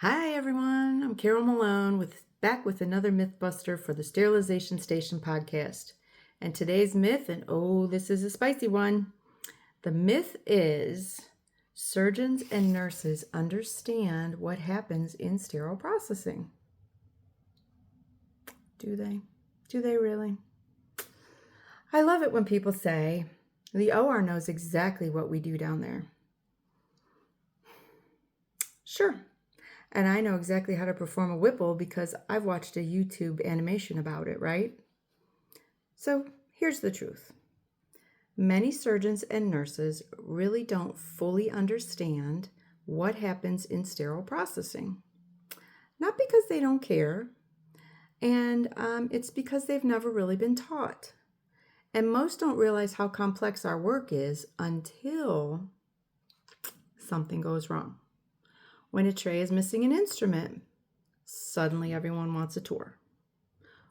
Hi everyone, I'm Carol Malone back with another Mythbuster for the Sterilization Station podcast. And today's myth, and this is a spicy one. The myth is surgeons and nurses understand what happens in sterile processing. Do they? Do they really? I love it when people say the OR knows exactly what we do down there. Sure. And I know exactly how to perform a Whipple because I've watched a YouTube animation about it, right? So here's the truth. Many surgeons and nurses really don't fully understand what happens in sterile processing. Not because they don't care, and it's because they've never really been taught. And most don't realize how complex our work is until something goes wrong. When a tray is missing an instrument, suddenly everyone wants a tour.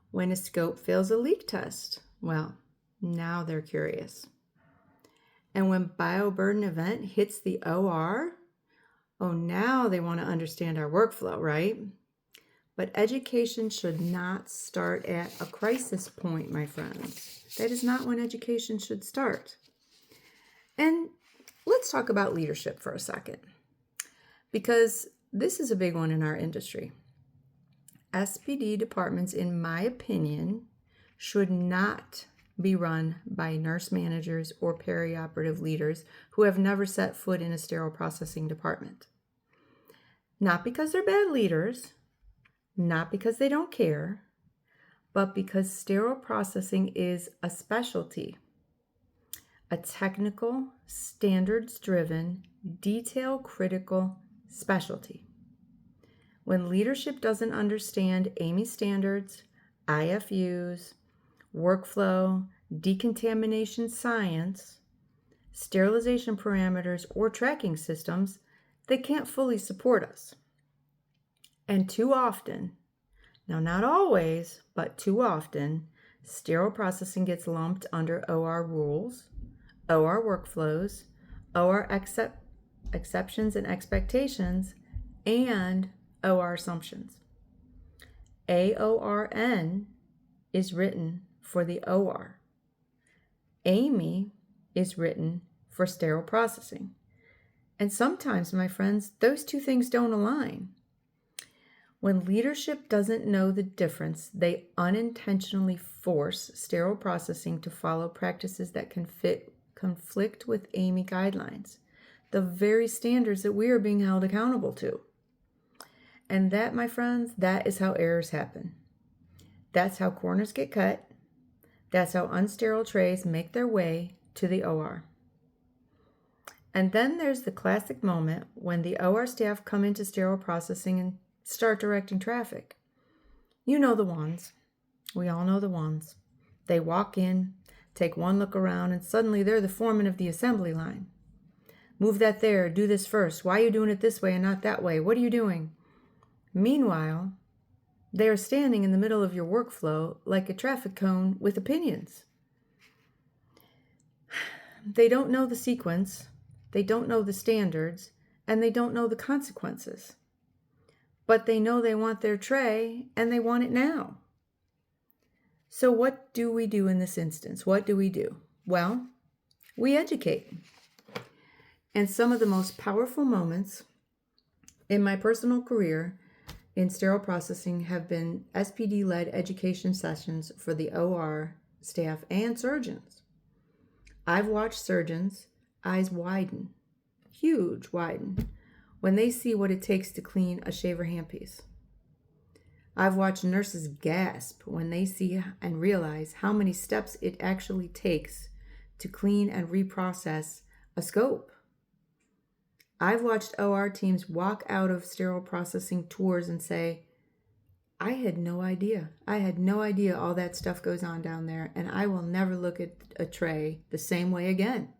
When a scope fails a leak test, well, now they're curious. And when bioburden event hits the OR, now they want to understand our workflow, right? But education should not start at a crisis point, my friends. That is not when education should start. And let's talk about leadership for a second, because this is a big one in our industry. SPD departments, in my opinion, should not be run by nurse managers or perioperative leaders who have never set foot in a sterile processing department. Not because they're bad leaders, not because they don't care, but because sterile processing is a specialty, a technical, standards-driven, detail-critical specialty. When leadership doesn't understand AAMI standards, IFUs, workflow, decontamination science, sterilization parameters, or tracking systems, they can't fully support us. And too often, now not always, but too often, sterile processing gets lumped under OR rules, OR workflows, OR exceptions and expectations, and OR assumptions. AORN is written for the OR. AAMI is written for sterile processing. And sometimes, my friends, those two things don't align. When leadership doesn't know the difference, they unintentionally force sterile processing to follow practices that conflict with AAMI guidelines, the very standards that we are being held accountable to. And that, my friends, that is how errors happen. That's how corners get cut. That's how unsterile trays make their way to the OR. And then there's the classic moment when the OR staff come into sterile processing and start directing traffic. You know the ones. We all know the ones. They walk in, take one look around, and suddenly they're the foreman of the assembly line. Move that there, do this first. Why are you doing it this way and not that way? What are you doing? Meanwhile, they are standing in the middle of your workflow like a traffic cone with opinions. They don't know the sequence, they don't know the standards, and they don't know the consequences. But they know they want their tray, and they want it now. So what do we do in this instance? What do we do? Well, we educate. And some of the most powerful moments in my personal career in sterile processing have been SPD-led education sessions for the OR staff and surgeons. I've watched surgeons' eyes widen, huge widen, when they see what it takes to clean a shaver handpiece. I've watched nurses gasp when they see and realize how many steps it actually takes to clean and reprocess a scope. I've watched OR teams walk out of sterile processing tours and say, I had no idea. I had no idea all that stuff goes on down there, and I will never look at a tray the same way again.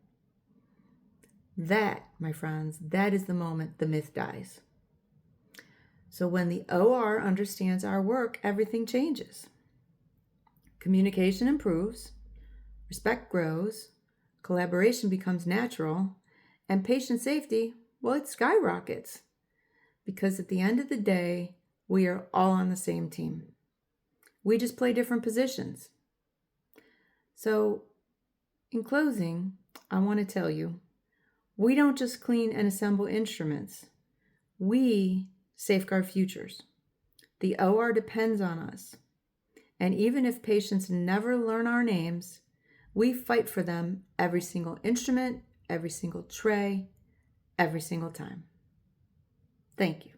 That, my friends, that is the moment the myth dies. So when the OR understands our work, everything changes. Communication improves, respect grows, collaboration becomes natural, and patient safety, well, it skyrockets. because at the end of the day, we are all on the same team. We just play different positions. So, in closing, I want to tell you, we don't just clean and assemble instruments. We safeguard futures. The OR depends on us. And even if patients never learn our names, we fight for them every single instrument, every single tray, every single time. Thank you.